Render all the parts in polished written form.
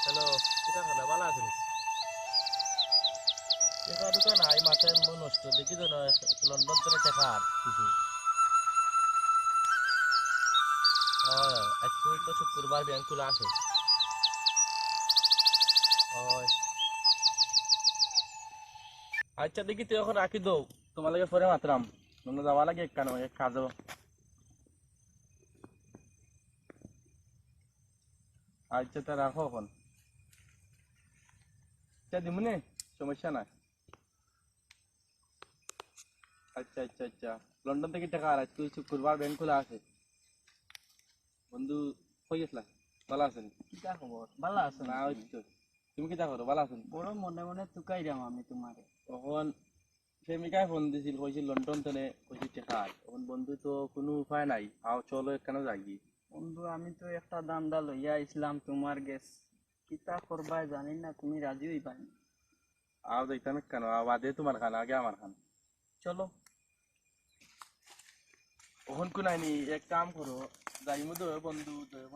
Hello, কিটা খালা ভালো আছেন? টেকা দোকান আই মাথায় মন নষ্ট দেখি তো না লন্ডন থেকে টেকা আর কিছু একটু তো শুক্রবার ব্যাংক খোলা আছে। হয় আচ্ছা দেখি তুই এখন রাখি দো, তোমার লাগে পরে মাত্রাম তোমরা যাওয়া লাগে কেন এক কাজও। আচ্ছা তা রাখো এখন, আচ্ছা দিমুনে সমস্যা নাই। আচ্ছা আচ্ছা আচ্ছা, লন্ডন থেকে টাকা আর আজকে শুক্রবার ব্যাংক খোলা আছে। বন্ধু কই গেছলা, ভালো আছেন? কিটা খবর ভালো আছো না নাকি? ওই তো, তুমি কিটা করো, ভালো আছেন? বড় মনে মনে তুকাইরাম আমি তোমারে। তখন প্রেমিকায় ফোন দিছিল, কইছিল লন্ডন থেকে কইছি টাকা আর তখন বন্ধু তো কোনো উপায় নাই, আও চলো কেন যাগি। বন্ধু আমি তো একটা দান্দা লইয়া আইছিলাম তোমার গেছ, কিতা করবা জানি না, তুমি রাজি হইবা না। আও যাইতাম কেন, আও বাদে তোমার খান আগে আমার খান, চলো তখন কোন আইনি এক কাম করো, যাইমু দয়ে বন্ধু দয়ে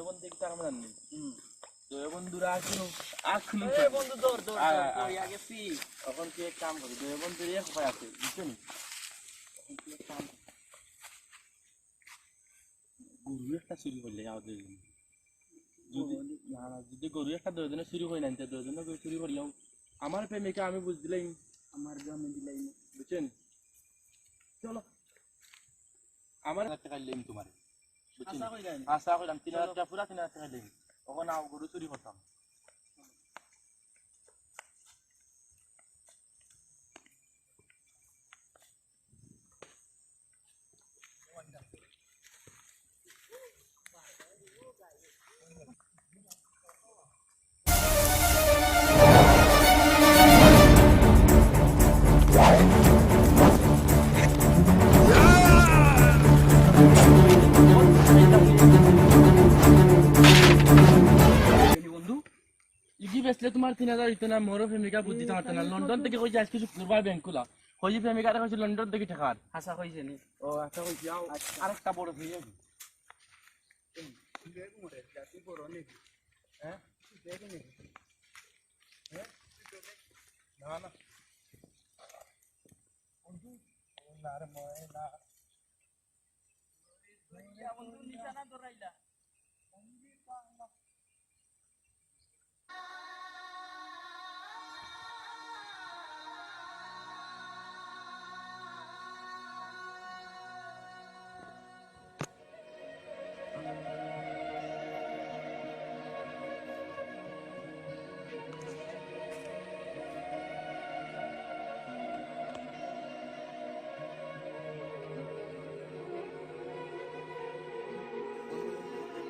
বন্ধু কি টাকা জাননি দয়ে বন্ধুরা আসুন এ বন্ধু দৌড় দৌড় আয়, দৌড় আয়, আয়। কই আগে পি। তখন কি এক কাম করি, দয়ে বন্ধুর এক উপায় আছে বুঝছেন, তখন কি এক কাম গরু একটা চুরি করলে আমাদের যদি না না যদি গরু একটা দুজনে চুরি করে না দুজনে গরু চুরি করলেও আমার প্রেমিকা আমি বুঝ দিলাই আমার গ্রামে দিলাই না। বুঝছেন, চলো আমার টাকা দিলাম তোমার বুঝছেন, আশা কইরাম আশা করলাম 3000 টাকা পুরা 3000 টাকা দিলাম, তখন আও গরু চুরি করতাম। বন্ধু ইগি বেসলে তোমার 3000 হইতো না, মোরও প্রেমিকা বুদ্ধি থাকতো না, লন্ডন থেকে কইছে আজকে শুক্রবার ব্যাংক খোলা, কইছি প্রেমিকাটা কইছে লন্ডন থেকে টাকা আর আশা কইছে নি। ও আচ্ছা কইছি আও আরেকটা বড় হয়ে যাবে। হ্যাঁ হ্যাঁ না না বন্ধু না রে ময় না বন্ধু নিশানা ধরাইলা।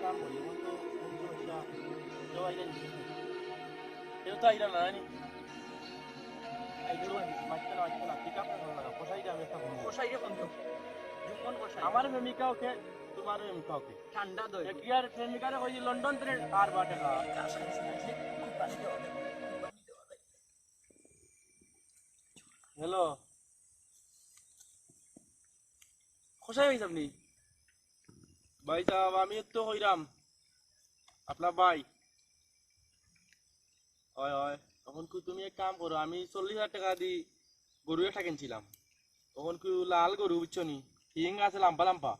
কাম করি বন্ধু বন্ধু এটা তো আইলেন এটা তো আইলেন না নি আইলেন মাইতে না পিক আপ না লাগা কোথায় যাবে একটা বন্ধু কষাই রে বন্ধু, জুমন কষাই। আমার প্রেমিকা ওকে তোমার প্রেমিকা ওকে ঠান্ডা দই এক ইয়ার প্রেমিকারে কইছি লন্ডন থেকে আর বা টাকা। হ্যালো কোথায় হইছ আপনি? ভাই সাহেব আমি তো হইরাম আপনার ভাই। হয় হয় তখন কি তুমি এক কাম করো, আমি 40,000 টাকা দি গরু একটা কিনছিলাম, তখন কি লাল গরু বুঝছো নি, হিং আছে লাম্পা লাম্পা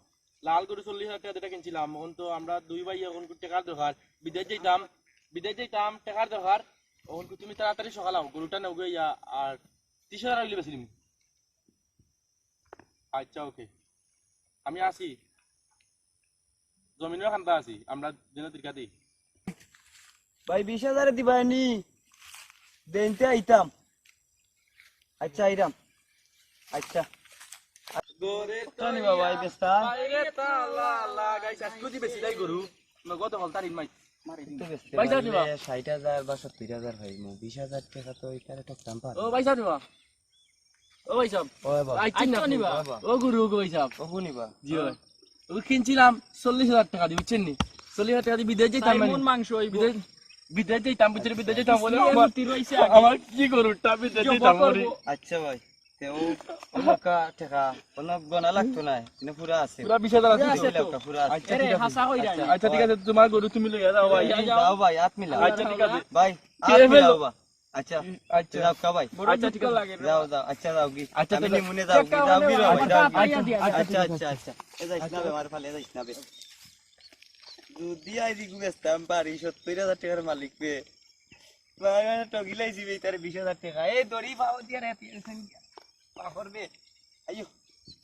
লাল গরু 40,000 টাকা যেটা কিনছিলাম, এখন তো আমরা দুই ভাই এখন কি টাকার দরকার, বিদেশ যেতাম টাকার দরকার, এখন কি তুমি তাড়াতাড়ি সকাল আও গরুটা নেও গিয়া আর 30,000 হইলে বেশি নিবি। আচ্ছা ওকে আমি আসি, জমিনের খান্তা আছি আমরা দিন তিরকা দিই। ভাই 20,000 দিবানি দেনতে আইতাম। আচ্ছা আইরাম। আচ্ছা গোরে কত নিবা ভাই বেস্তা? বাইরে তালা লাগাইছ আজকে বেশি দাই গরু নগদ হল তারিন মাই মারি দিন। পয়সা দিবা 60,000 বা 70,000 হয় 20,000 টাকা তো এটার একটা দাম পার ও পয়সা দিবা ও পয়সা ও বাবা আইছিন না আচ্ছা নিবা। ও গরু গো পয়সা ওহু নিবা জি হয় ও কিনছিলাম 40,000 টাকা দিয়ে বুঝছেন নি 40,000 টাকা দিয়ে বিদেশ যেতাম সাইমন মাংস হইব। বিদেশ যেতাম বুঝছেন বিদেশ যেতাম বলে আমার আমার তীর হইছে আমার কি গরুটা বিদেশ যেতাম বলি। আচ্ছা ভাই তেও অনকা টাকা কোন গনা লাগতো না কিন্তু পুরা আছে পুরা 20,000 আছে আছে তো। পুরা আছে আচ্ছা এরে ঠিক আছে হাসা কইরা নি। আচ্ছা ঠিক আছে তোমার গরু তুমি লইয়া যাও ভাই যাও ভাই হাত মিলাও আচ্ছা ঠিক আছে ভাই কে হাত ফেলো? মিলাও বা আচ্ছা আচ্ছা যাও কা ভাই আচ্ছা ঠিক আছে যাও যাও আচ্ছা যাও কি আচ্ছা, আমি ঠিক আছে। নিমুনে যাও কি যাও কি রে ভাই আচ্ছা, যাও কি। পাইয়া দিয়া, আচ্ছা আচ্ছা আচ্ছা এ যাইস না বে আমার ফালে যাইস না বে যদি আই দিগু বেস্তাম পারি 70,000 টাকার মালিক পে বাগানে টগিলাই জিবে তার 20,000 টাকা এই দড়ি পাও দিয়া রে তিনছেন পা করবে আইয়ো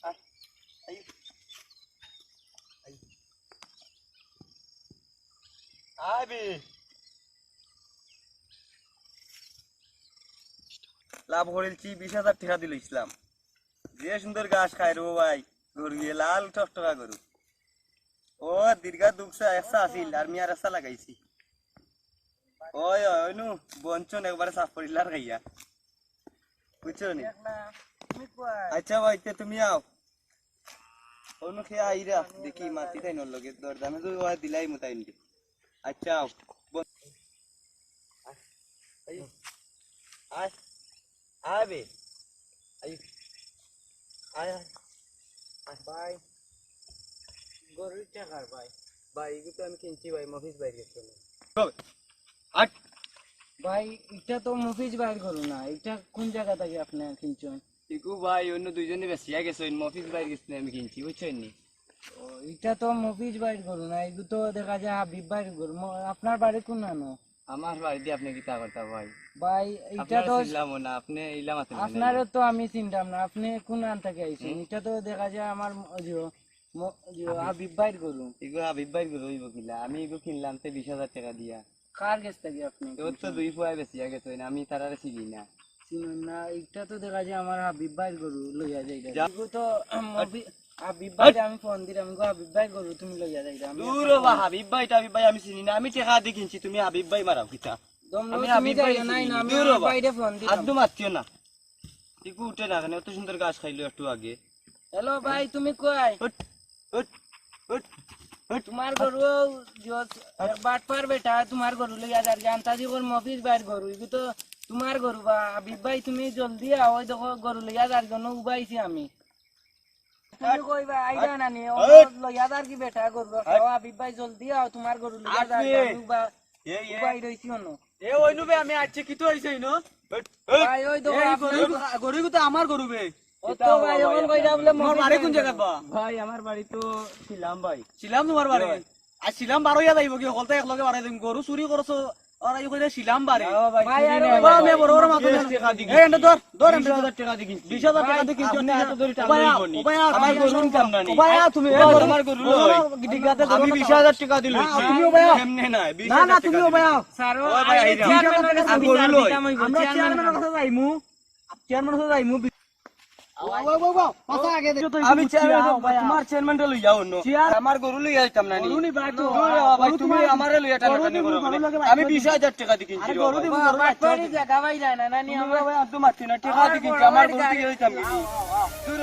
আয়, আইয়ো আইয়ো। আয় বে লাভ করেছি 20,000 টাকা দিল ইসলাম যে সুন্দর ঘাস খাই রো ভাই গরু গিয়ে লাল টকটকা গরু ও দীর্ঘা দুঃখা একসা আসিল আর মিয়ার একসা লাগাইছি ওই ওই নু বঞ্চন একবারে সাফ করিলার গাইয়া বুঝছো নি আচ্ছা ভাই তে তুমি আও অন্য খেয়ে আইরা দেখি মাটি তাই নর লগে দর দামে তো ওয়া দিলাই মতাইন দি আচ্ছা আও আই আই আবে আই আই ভাই গরুর টাকার ভাই ভাই এগুলো তো আমি কিনছি ভাই মফিস বাইরে গেছিল আট ভাই এটা তো মফিজ বাইর করো না এটা কোন জায়গা থেকে আপনি কিনছেন ইকু ভাই অন্য দুইজনে বেশিয়া গেছে মফিস বাইরে গেছিল আমি কিনছি বুঝছেন নি ও, এটা তো মফিজ বাইর করো না এগুলো তো দেখা যায় হাবিব বাইর করো আপনার বাড়ি কোন আনো আমার বাড়িতে আপনি কি তা করতে ভাই ভাই এটা আপনার তো ছিলাম না আপনি ইলাম আছেন আপনারও তো আমি চিনতাম না আপনি কোন আন থেকে আইছেন এটা তো দেখা যায় আমার হাবিব বাইর করুন এগুলো হাবিব ভাই গুলো হইব কিলা আমি এগুলো কিনলাম তো 20,000 টাকা দিয়া কার কাছ থেকে আপনি তোর তো দুই ফুয়ায় বেশিয়া গেছে আমি তারারে চিনি না চিনেন না এটা তো দেখা যায় আমার হাবিব বাইর গরু লইয়া যাইরা যা। এগুলো তো হাবিব ভাই আমি ফোন দিলাম আমি হাবিব ভাই গরু তুমি লইয়া যাইরা আমি দূর বা হাবিব ভাই আমি চিনি না আমি টাকা দিয়ে কিনছি তুমি হাবিব ভাই মারাও কিতা দমলো আমি তুমি হাবিব ভাই যাইরা নাই না আমি দূর হাবিব বাবা। ভাইরে ফোন দিলাম আদু মারতিও না ইকু উঠে না কেন এত সুন্দর গাছ খাইলো একটু আগে হ্যালো ভাই তুমি কই উঠ উঠ উঠ উঠ তোমার গরু বাটপার বেটা তোমার গরু লইয়া যার জানতা জি কোন মফিজ বাইর গরু এগু তো তোমার গরু বা হাবিব ভাই তুমি জলদি আও ওই দেখো গরু লইয়া যার জন্য উবাইছি আমি তুমি কইবা আইডা না নি ও লইয়া যার কি বেটা গরু খাও হাবিব ভাই জলদি আও তোমার গরু লইয়া যার আমি উবাই রইছি অন্য এ ওইনু বে আমি আজকে কিতো হইছে ইনো ভাই ওই দেখো আপনার গরু তো আমার গরু বে ও তো ভাই এখন কইরা বলে তোমার বাড়ি কোন জায়গা বা ভাই আমার বাড়ি তো ছিলাম ভাই ছিলাম তোমার বাড়ি আর ছিলাম বারো ইয়া যাইব কি হলতে একলগে বাড়াই দিম গরু চুরি করছো আর এই কইরা ছিলাম বাড়ি ভাই আর বাবা আমি বড় বড় মাথা টাকা দি এই এন্ড ধর ধর 20,000 টাকা দি কিনছি 20,000 টাকা দি কিনছি না এত ধরে টাকা লইব নি আমার গরু কাম না নি তুমি আমার গরু লই আমি 20,000 টাকা দি লইছি তুমি এমনে না 20,000 না তুমি সারো ওই ভাই আইরা। আমি গরু লই। আমরা চেয়ারম্যানের কাছে যাইমু চেয়ারম্যানের কাছে যাইমু আমি চেয়ারম্যান তোমার চেয়ারম্যানটা লই যাও অন্য আমার গরু লই আইতাম না নি ভাই তুমি আমারে লই আইতাম না আমি 20,000 টাকা দি কিনছি গরু দিব বাটপাড়ি জায়গা ভাই যায় না নানি আমরা ভাই আদু মারছি না টাকা দি কিনছি আমার গরু দি আইতাম কি দূর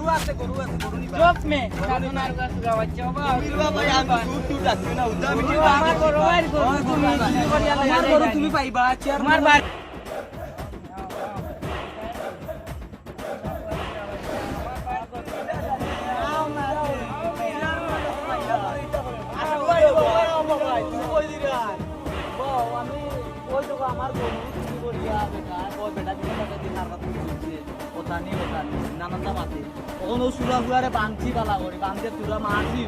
চুপ মে সাধনার কাছে যাওয়াচ্ছ আমার গরু আর গরু তুমি পাইবা চেয়ারম্যান বাড়ি এখন ও সুরা ফুরারে বাঁধছি পালা করি বাঁধতে তুরা মারছি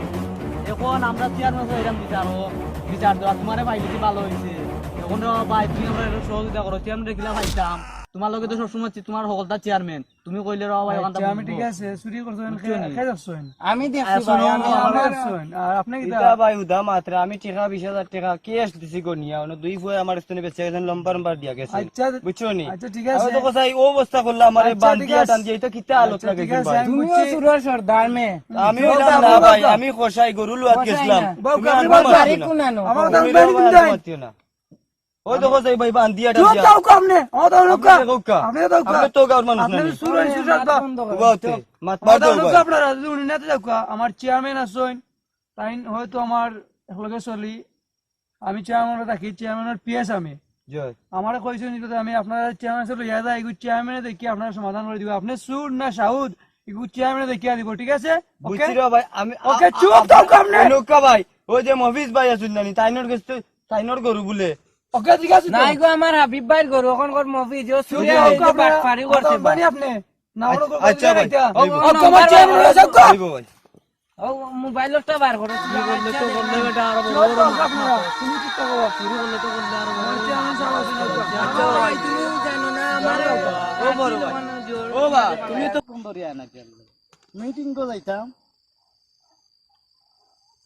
এখন আমরা চেয়ারম্যান এরকম বিচার দেওয়া তোমারে পাইলে ভালো হয়েছে এখন ভাই তুমি আমরা একটু সহযোগিতা করো চেয়ারম্যান দেখিলা পাইতাম তোমার লগে তো সবসময় তোমার সকলটা চেয়ারম্যান তুমি কইলে র ভাই আমি ঠিক আছে আমি দেখছি ভাই আমি আমার আপনি এটা ভাই উদা মাত্র আমি টাকা 20,000 টাকা ক্যাশ দিছি গনিয়া ওনো দুই ফুয়ে আমার স্থানে বেঁচে গেছেন লম্বা লম্বা দিয়া গেছে বুঝছো নি আমি তো কোথায় ও অবস্থা করলাম আমারে বান্ধিয়া টান্দিয়া এটা কিতা আলোচ লাগে ভাই তুমিও সুরের সর্দার মে আমি হইলাম না ভাই আমি খোসাই গরু লুয়াত গেছিলাম তুমি আমার বাড়ি কোন আনো আমার দাম বাড়ি কোন না ওই দেখো যাই ভাই বান্দিয়া চুপ দিয়া দাও কামনে ও দাও লোকা আপনি কৌকা আপনি দাও কা আপনি তো গাওর মানুষ আপনি না সুর হইছে সাদা উবা হতে মাত মার দাও লোকা ভাই আপনারা যদি উনি নাতে যাও কা আমার চেয়ারম্যান আছেন তাই হয়তো আমার একলগে চলি আমি চেয়ারম্যানের থাকি চেয়ারম্যানের পিএস আমি জয় আমারে কইছেন যে আমি আপনারা চেয়ারম্যান সাথে ইয়া যায় এগু চেয়ারম্যানে দেখি আপনারা সমাধান করে দিব আপনি সুর না সাউদ এগু চেয়ারম্যানে দেখিয়া দিব ঠিক আছে ওকে বুঝছি রে ভাই আমি ওকে চুপ দাও কামনে নৌকা ভাই ওই যে মফিজ ভাই আছেন জানি তাইনর কাছে তাইনর গরু বলে ওকে ঠিক আছে নাই গো আমার হাবিব ভাইয়ের গরু এখন কর মফিজ ও চুপ সুরে দাও এই বাট পারি করছে ভাই বানি আপনি না ওর কো আচ্ছা ভাই, হইবো। ওকে আমার চেয়ারম্যান যাও কা হইবো ভাই ও মোবাইলটা বার করে কি করলে তো করলে বেটা আরো বড় চুপ বড় দাও মাছ আপনারা মারতো। তুমি কি করো শুরু করলে তো করলে আরো বড় বড় চেয়ারম্যান সাহেব আছেন আচ্ছা ভাই তুমি জানো না আমার ও বড় ভাই ও বা তুমি তো কোন দরিয়া না কেন মিটিং তো যাইতাম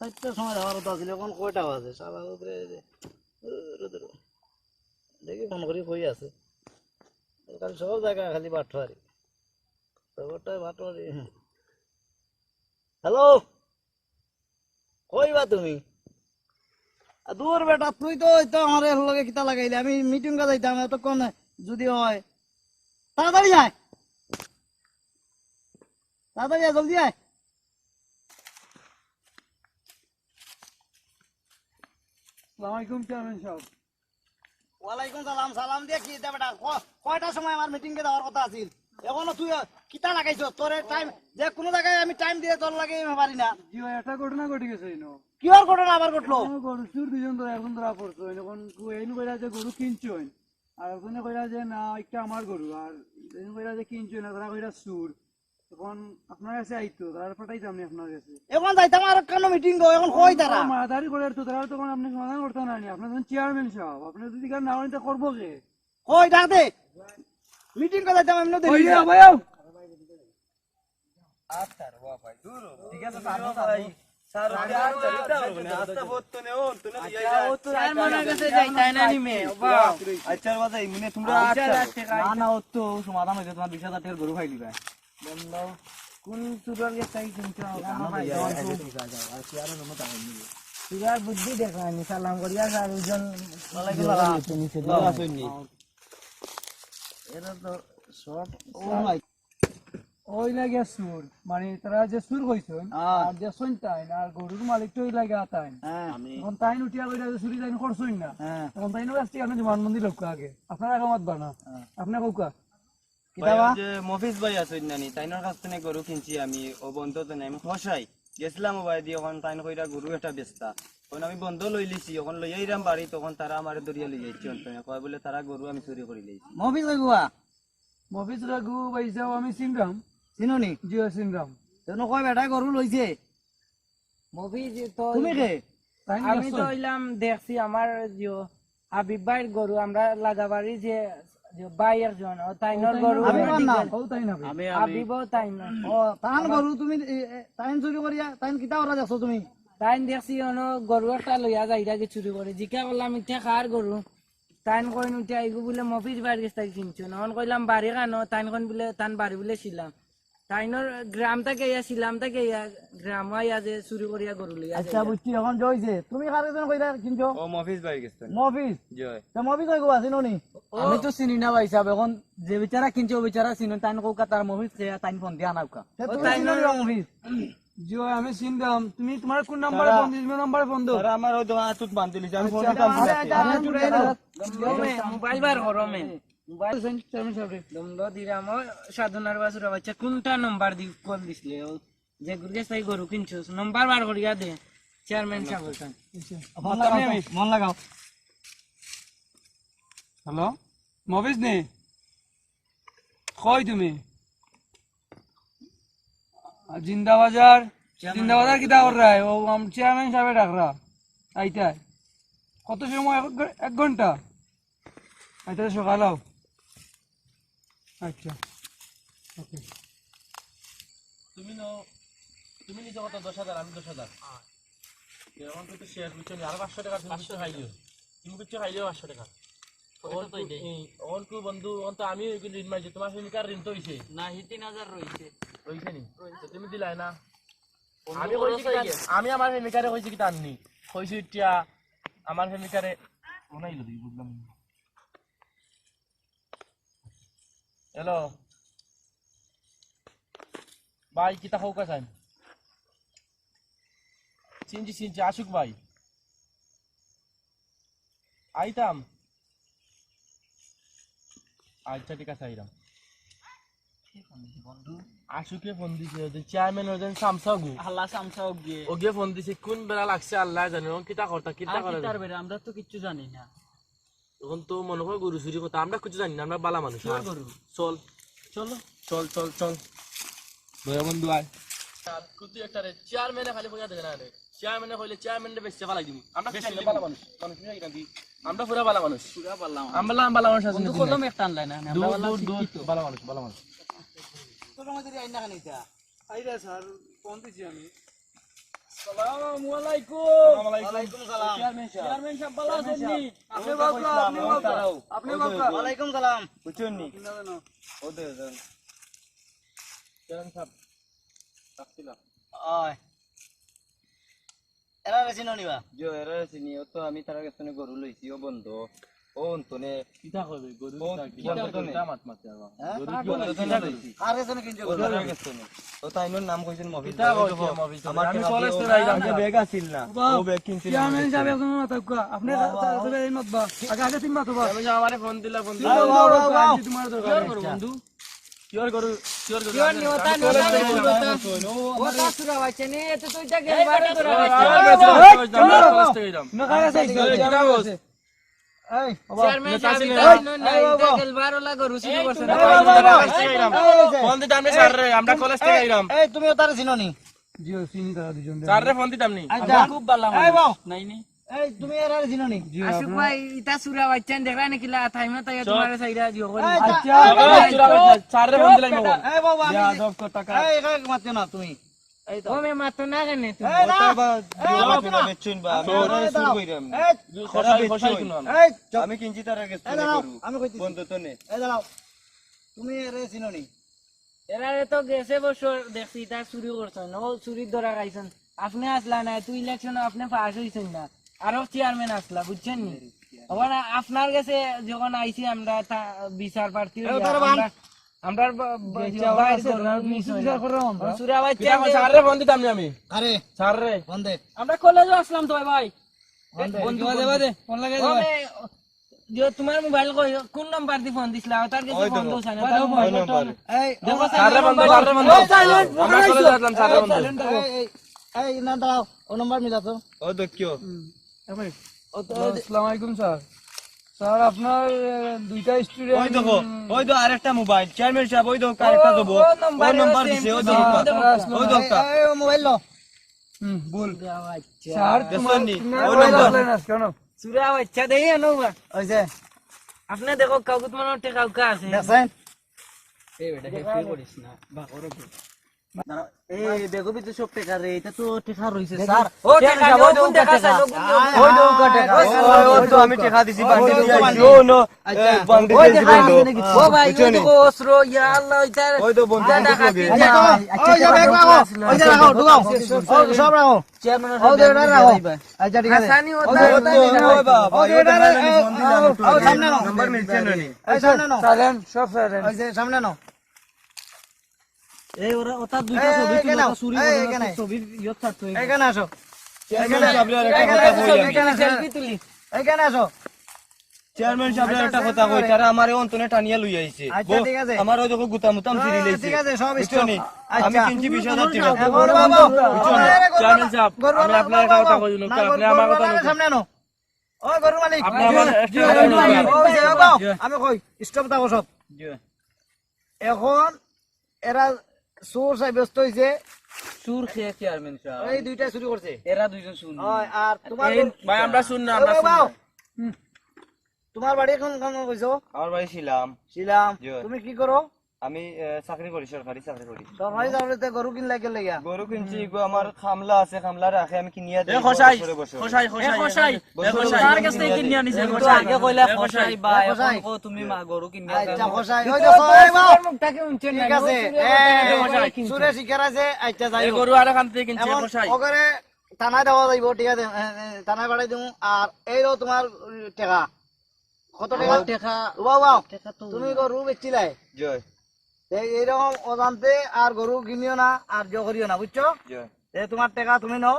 4টার সময় যাওয়ার কথা ছিল এখন কয়টা বাজে সারা উপরে দেখি ফোন করি কই আছে কারণ সব জায়গায় খালি বাটুয়ারি সবটাই বাটুয়ারি হ্যালো কই বা তুমি দূর বেটা তুই তো ওই তো আমার এর লগে কিতা লাগাইলে আমি মিটিং কা যাইতাম এতক্ষণ যদি হয় তাড়াতাড়ি আয় তাড়াতাড়ি আয় জলদি আয় আসসালামু আলাইকুম চেয়ারম্যান সাহেব ওয়ালাইকুম সালাম সালাম দিয়ে কি দে বেটা কয়টার সময় আমার মিটিং কে যাওয়ার কথা আছিল এখনো তুই কিতা লাগাইছ তোর টাইম যে কোনো জায়গায় আমি টাইম দিয়ে তোর লাগে পারি না জি ভাই একটা ঘটনা ঘটে গেছে ইনো কিহর ঘটনা আবার ঘটলো গরু চুর দুজন ধরে একজন ধরা পড়ছো এখন এই কইরা যে গরু কিনছইন আর একজনে কইরা যে না একটা আমার গরু আর এই কইরা যে কিনছইন না তারা কইরা চুর এখন আপনার কাছে আইতো তারা পাঠাইতাম নি আপনার কাছে এখন যাইতাম আর কেন মিটিং গো এখন কই তারা মারাদারি করে তো তারা তখন আপনি সমাধান করতে না নি আপনার যখন চেয়ারম্যান সাহেব আপনি যদি কার না হন তা করবো কে কই ডাক দে মিটিং কে যাইতাম এমনি ওই দেখি যে ভাইও ঠিক আছে ভাই স্যার আস্তে বহুত তো নেও তো না চেয়ারম্যানের কাছে যাইতাই না নিমে বাহ আচ্ছা বাজাই মনে তোমরা না না ও তো সমাধান হইছে তোমার 20000 টাকার গরু খাই দিবা বন্ধ কোন সুরের কাছে কিনছো সুরার বুদ্ধি দেখানি সালাম করিয়া চারজন এরা তো সব ওই লাগে সুর মানে তারা যে সুর কইছেন আর যে সন্তান আর গরুর মালিক তো ওই লাগে আতাইন এখন তাইন উঠিয়া কইরা যে চুরি তাইন করছইন না এখন তাইনের কাছ থেকে আপনি জমানবন্দি লোক আগে আপনারা আগে মত বানা আপনি কৌকা যে মফিজ ভাই আছেন নানি তাইনর কাছ থেকে গরু কিনছি আমি ও বন্ধ তো নাই আমি খসাই গেছিলাম ভাই দিয়ে ওখান তাইন কইরা গরু একটা বেচতা তখন আমি বন্ধ লই লিছি ওখান লই আইরাম বাড়ি তখন তারা আমারে দরিয়া লই যাইছে অন্তনে কয় বলে তারা গরু আমি চুরি করে লইছি মফিজ কইবা মফিজ রাগু বাইসাও আমি সিনরাম চিনোনি জিও সিনরাম তেন কয় বেটা গরু লইছে মফিজ তো তুমি কে তাইন আমি তো হইলাম দেখছি আমার যে হাবিব ভাইয়ের গরু আমরা লাগাবাড়ি যে ভাই একজন ও তাইনর গরু হাবিবার নাম? ও তাইন হবে হাবিবও তাইনর ও তান গরু তুমি তাইন চুরি করিয়া তাইন কিতা ওরা দেখছো তুমি তাইন দেখছি অনো গরু একটা লইয়া যাইরা কি চুরি করে জিকা বললাম ইটা খার গরু তাইন কইন উঠে আইগু বলে মফিজ বাড়ি গেছে তাই কিনছো নন কইলাম বাড়ি কানো তাইন কোন বলে তান বাড়ি বলে ছিলাম তাইনর গ্রাম থেকে ইয়া ছিলাম থেকে ইয়া গ্রাম আইয়া যে চুরি করিয়া গরু লইয়া আচ্ছা বুঝছি এখন জইছে তুমি কার কাছে কইরা কিনছো ও মফিজ ভাই গেছেন মফিজ জয় তা মফিজ কইবা চিনোনি আমি তো চিনি না ভাই সাহেব এখন যে বিচারা কিনছে ও বিচারা চিনি তাইন কৌকা তার মফিজ খেয়া তাইন ফোন দিয়া নাউকা তুমি চিনোনি মফিজ জিও আমি সিনরাম তুমি তোমার কোন নাম্বারে ফোন দিছো নাম্বারে ফোন দাও তারা আমার ওই দোকান আতুত বান্ধি লিছি আমি ফোন আচ্ছা, কাম মোবাইল বার করো মে মোবাইল চেয়ারম্যান সাহেব দমদ দিরাম সাধনার বাসুরা বাচ্চা কোনটা নাম্বার দি কল দিছিলে ও যে গুরগে সাই গরু কিনছস নাম্বার বার করিয়া দে চেয়ারম্যান সাহেব মন লাগাও হ্যালো মফিজ নে কই তুমি জিন্দা বাজার কিতা কর রা ও চেয়ারম্যান সাহেব ডাক রা আইতা কত সময় 1 ঘন্টা আইতা সকাল আচ্ছা ওকে তুমি নিজে কত 10,000 আমি 10,000 এখন কিন্তু শেয়ার বুঝছো আর 500 টাকা তুমি কিছু খাইলিও তুমি কিছু খাইলিও 500 টাকা অনকু বন্ধু অন্ত আমি ঋণ মাইছি তোমার সঙ্গে ঋণ তো হইছে না 3000 রইছে হইছে নি তো তুমি দিলাই না আমি কইছি কি আমি আমার ফেমিকারে কইছি কি টাননি কইছি ইতিয়া আমার ফেমিকারে কোনাই লদি বুঝলাম হ্যালো ভাই কিতা হোক আছেন চিনছি আশুক ভাই আইতাম আচ্ছা ঠিক আছে আইরাম আশুকে ফোন দিছে ওই চেয়ারম্যান ওজন সামসাগু আল্লাহ সামসাও গিয়ে ওকে ফোন দিছে কোন বেলা লাগছে আল্লাহ জানে ও কিতা করে তার বেরে আমরা তো কিচ্ছু জানি না তখন তো মনে হয় গরু চুরি কথা আমরা কিছু জানি না আমরা বালা মানুষ চল চলো চল দয়া বন্ধু আয় কুতি একটা রে চেয়ারম্যানে খালি পয়সা দেবে না রে চেয়ারম্যানে কইলে চেয়ারম্যানে বেশি বালা দিমু আমরা বেশি বালা মানুষ নিয়ে গিয়ে দি আমরা পুরা বালা মানুষ পুরা পারলাম আমরা বালা মানুষ আছে বন্ধু কলম একটা আনলাই না আমরা বললাম দূর বালা মানুষ তোর মধ্যে আইনা খান এটা আইরা স্যার ফোন দিছি আমি আসসালামু আলাইকুম ওয়ালাইকুম সালাম চেয়ারম্যান সাহেব ভালো আছেন নি আপনি বাবা আপনি বাবা ওয়ালাইকুম সালাম বুঝছেন নি না না ওদের চেয়ারম্যান সাহেব রাখছিলাম ওই এরা রেছিনো নিবা যে এরা চিনি ও তো আমি তার কাছে গরু লইছি ও বন্ধ ও অন্তনে কিতা কইবে গরু ও কিতা বন্ধ তো নেই। মাত মাতে আবার হ্যাঁ? গরু কিতা কইছি আর রেছিনো কিনছো ও তার কাছে ও তাইনোর নাম কইছেন মফিজ কিতা কইছি মফিজ আমার আমি টাকা কলেজ দিয়ে থেকে আইলাম আগে ব্যাগ আছিল না ও ব্যাগ কিনছিল চেয়ারম্যান সাহেব একদম মাথা কা আপনি তবে এই মত বা আগে তিন মাথা বা আমি আমারে ফোন দিলা ফোন তোমার দরকার বন্ধু কিওর গরু কিওর নি ওটা ওটা সুরা বাচ্চা নি এত তুই যা গেল বাড়ি করে না খায় আছে এই চেয়ারম্যান সাহেব নাই এটা গেল বারোলা গরু শুরু করছে ফোন দিতাম নি স্যার রে আমরা কলেজ থেকে আইলাম এই তুমি ওটারে চিনো নি জিও চিনি তারা দুজন স্যার রে ফোন দিতাম নি আচ্ছা খুব ভালো এই বাও নাই নি এই তুমি এরারে চিনো নি আশুক ভাই ইটা সুরা বাচ্চা দেখরা নাকি লা থাইমা তাই তোমার সাইরা দিও করি আচ্ছা স্যার রে ফোন দিলাম এই বাবা আমি সব টাকা এই কাক মারতে না তুমি এই তো ও মে মাতো না কেন তুমি এই না বেচুন বা আমি ওরা শুরু কইরাম এই আমি কিনছি তার কাছে এই দাঁড়াও গরু আমি কইতেছি বন্ধ তো নেই এই দাঁড়াও তুমি এরারে চিনো নি এরা তো গেছে বছর দেখছি তা চুরি করছেন ও চুরির ধরা খাইছেন আপনি আসলা না তুই ইলেকশন আপনি পাস হইছেন না আরো চেয়ারম্যান আসলা বুঝছেন নি আবার আপনার কাছে যখন আইছি আমরা বিচার প্রার্থী আমরা সুরা বাচ্চা স্যার রে ফোন দিতাম নি আমি আরে স্যার রে বন্ধে আমরা কলেজে আসলাম তো ভাই বন্ধু ফোন লাগে তোমার মোবাইল কোন নাম্বার দি ফোন দিছিলা তার কাছে ফোন দোছ না এই দেখো স্যার রে বন্ধ আমরা কলেজ আসলাম স্যার রে বন্ধ এই না দাঁড়াও ও নাম্বার মিলাতো ও দেখিও আসসালামু আলাইকুম স্যার স্যার আপনার দুইটা ওই স্টুডেন্ট দেখো ওই তো আরেকটা মোবাইল চেয়ারম্যান সাহেব ওই দেখো আরেকটা দেবো ও নাম্বার দিছে ও দেখো ওই দেখো এই মোবাইল লো বল স্যার তোমার নি, তোমার ও মোবাইল নাম্বার। আসলে না কেন সুরা বাচ্চা দেই আনো ওই যে আপনি দেখো কাগজ মানো টেকা উকা আছে দেখছেন এই বেটা হেপি করিস না এই দেখো তো সব টাকা রে এটা তো টাকা রইছে স্যার ও টেকা কোন টেকা চাই ওই দৌকা টাকা ওই তো আমি টাকা দিছি বান্ডি দিয়ে আইছি ও নো বান্ডি ওই দিয়েছি দেখা বন্ধু আছে ও ভাই ওই তো অস্ত্র ইয়া আল্লাহ ইতা ওই তো বন্ধু টাকা দিকে ওই যে ব্যাগ রাখো ওই যে রাখো ঢুকাও ও সব রাখো চেয়ারম্যান ও যে এটা রাখো আচ্ছা ঠিক আছে হাসানি ওই বাবা ওই যে এটা ও সামনে নাও নাম্বার মিলছে না নি এই সামনে নাও সাইলেন্ট সব সাইলেন্ট ওই যে সামনে নাও এই ওরা ওটা দুইটা এই, ছবি এই, তুলে কেন? ওটা চুরি এই, করে এখানে। ছবি ইয়ত থাকতো এখানে আসো চেয়ারম্যান সাহেব একটা এখানে কথা আসো, কই আমি এখানে আসো। সেলফি তুলি এখানে আসো চেয়ারম্যান সাহেব একটা কথা কই তারা আমারে অন্তনে টানিয়া লই আইছে আচ্ছা, ঠিক আছে। আমার ওই দেখো গুতামুতাম সিরি লইছে ঠিক আছে সব বুঝছো স্টপ নি? আচ্ছা। আমি কিনছি 20,000 টাকা গরু বাবা চেয়ারম্যান সাহেব আমি আপনার একটা কথা কই না আপনি আমার কথা না সামনে আনো ও গরু মালিক আপনি আমার ওই যে বাবা আমি কই স্টপ দাও সব এখন এরা চোর সাব্যস্ত হইছে সুর খেয়ে চেয়ারম্যান সাহেব এই দুইটা চুরি করছে এরা দুইজন শুন হয় আর তোমার ভাই আমরা শুন না ও আমরা শুন বাবা, না। তোমার বাড়ি এখন কোন কইছো আমার বাড়ি ছিলাম ছিলাম জি। তুমি কি করো আমি চাকরি করি সরকারি চাকরি করি সরকারি চাকরিতে গরু কিনলা কে লাগিয়া গরু কিনছি গো আমার খামলা আছে খামলা রাখে আমি কিনিয়া এ দিই খসাই বছরে বছরে। খসাই খসাই তার কাছে কিনিয়া আনিছে কিন্তু আগে কইলা খসাই বা খসাই। এখন তুমি মা গরু কিনে আচ্ছা খসাই ওই দেখো এই বাবা মুখটাকে উঞ্চে ঠিক আছে সুরে শিকার আছে আচ্ছা যাই এই হোক। গরু আর খান থেকে কিনছে এখন খসাই ওগরে থানায় দেওয়া যাইব, ঠিক আছে, থানায় পাঠাই দিব। আর এইও তোমার টাকা কত টাকা টাকা বাবা টাকা তো তুমি গরু বেচছিলাই জয় এইরকম অজান্তে আর গরু কিনিও না আর জো করিও না, বুঝছো? জয় তোমার টাকা তুমি নাও,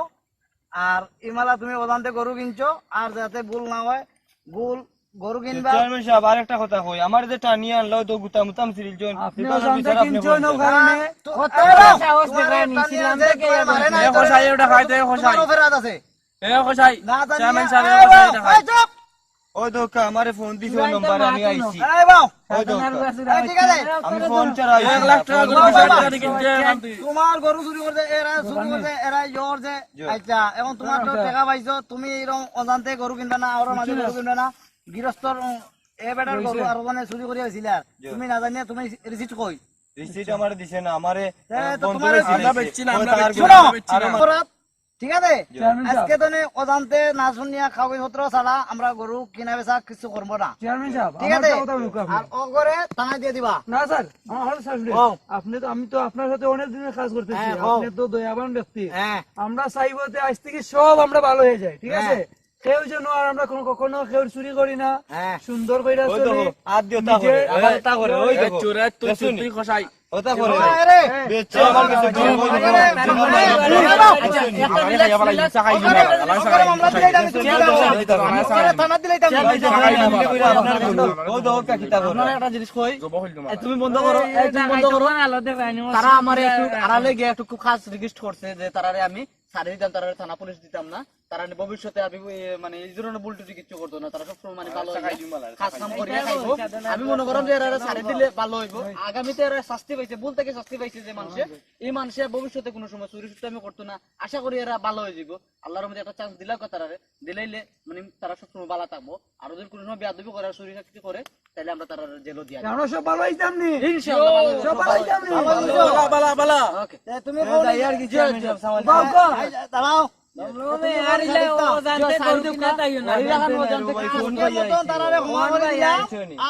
আর ইমালা তুমি অজান্তে গরু কিনছো, আর যাতে ভুল না হয়, ভুল গরু কিনবা। চেয়ারম্যান সাহেব আর একটা কথা কই, আমার যে টানি আনলো তো গুতাম উতাম সিরিল জন আপনি অজান্তে কিনছো না কারণে কত সাহস দেখা নিছিলাম থেকে এ খসাই ওটা খাইতে খসাই তোমার অফার আছে এ খসাই না জানি চেয়ারম্যান সাহেব খসাই এটা খাই ও দোকা আমারে ফোন দিছো নাম্বার আমি আইছি এই বাও ও দোকা ঠিক আছে আমি ফোন চালাই 1 লাখ টাকা গরু বেচা কিনতে কান্তি তোমার গরু চুরি করতে এরা চুরি করতে এরা জোর যে আচ্ছা এখন তোমার তো টাকা পাইছো, তুমি এরকম অজান্তে গরু কিনবে না, আর মাঝে গরু কিনবে না, গৃহস্থর এ বেটার গরু আর মানে চুরি করে হয়েছিল, তুমি না জানিয়ে তুমি রিসিট কই রিসিট আমারে দিছে না, আমারে তো ফোন তোমার করে আমরা বেচছি না, আমরা বেচছি শোনো না, বেচছি না। অপরাধ, ঠিক আছে? চেয়ারম্যান সাহেব, আজকে তো অজান্তে না শুনিয়া কাগজপত্র ছাড়া আমরা গরু কিনা বেচা কিছু করবো না, চেয়ারম্যান সাহেব, ঠিক আমার আছে? একটা কথা বলুক আপনি। আর অগরে থানায় দিয়ে দিবা। না স্যার, আমার শাশুড়ি, ও। আপনি তো, আমি তো আপনার সাথে অনেক দিনের কাজ করতেছি, হ্যাঁ, ও। আপনি তো দয়াবান ব্যক্তি, হ্যাঁ আমরা চাইবো যে আজ থেকে সব আমরা ভালো হয়ে যাই, ঠিক আছে? কেউ যেন আর আমরা কখনো কেউ চুরি করি না, হ্যাঁ সুন্দর করে ওই চলি। দেখো আর দিওতা করে আমার তা করে ওই দেখো চোরে তুই তুই খসাই ওটা করে আরে বেচছে আমার কাছে আরে, একটা দিলে আবার ইচ্ছা খাই দিনা আলাদা অগরে মামলা দিলেই আমি চুরি করবো। অগরে থানায় দিলেই আমি ও দোকা কিতা করে আপনারা একটা জিনিস কই, জব হইল না তুমি বন্ধ করো, তুমি বন্ধ করো। আলো দেখাইনি তারা আমার একটু আড়ালে গিয়ে একটু খুব খাস রিকোয়েস্ট করছে যে তারারে আমি ছাড়ে দিতাম, তারারে থানা পুলিশ দিতাম না, তারা ভবিষ্যতে আমি মানে এই ধরনের ভুল টুটি কিছু করতো না, তারা সবসময় মানে ভালো কাজ কাম করিয়া খাইবো। আমি মনে করলাম যে এরা ছাড়ে দিলে ভালো হইব, আগামীতে এরা শাস্তি পাইছে, ভুল থেকে শাস্তি পাইছে যে মানুষে, এই মানুষে ভবিষ্যতে কোনো সময় চুরি সুটামি করতো না, আশা করি এরা ভালো হয়ে যাব। আল্লাহর মধ্যে একটা চান্স দিলাম তারারে, দিলাইলে মানে তারা সবসময় ভালো থাকবো। আর যদি কোনো সময় বেয়াদবি করে চুরি চাকরি করে তাহলে আমরা তারা জেলও দিয়া আমরা সব ভালো হইতাম নি, ইনশাআল্লাহ সব ভালো হইতাম নি। বালা বালা বালা ওকে তুমি আর কি দাঁড়াও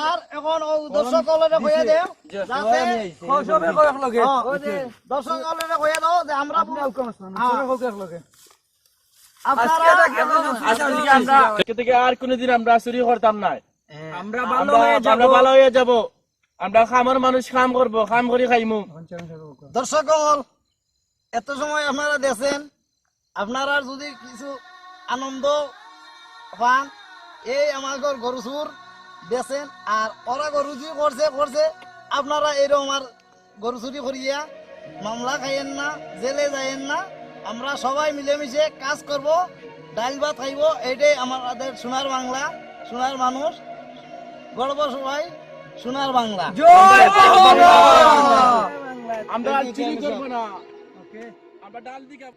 আর এখন দর্শকলরে কইয়া দেও যাতে সবে কয়েক লগে দর্শকলরে কইয়া দাও যে আমরা আপনি আউকাম আসমান, সবে কয়েক লগে। আপনারা আজকে আমরা আজকে থেকে আর কোনোদিন আমরা চুরি করতাম না, আমরা আমরা ভালো হয়ে যাব, আমরা খামার মানুষ কাম করব, কাম করে খাইমু। দর্শকল এত সময় আপনারা দেখছেন, আপনারা যদি কিছু আনন্দ পান, এই আমার গরু চুর দেখছেন, আর ওরা গরু চুরি করছে আপনারা এরকম আর গরু চুরি করিয়া মামলা খাইয়েন না, জেলে যাইয়েন না, আমরা সবাই মিলেমিশে কাজ করব, ডাল ভাত খাইব, এটাই আমাদের সোনার বাংলা, সোনার মানুষ, গর্ব সবাই সোনার বাংলা। আমরা আর চুরি করবো না, আমরা ডাল দিকে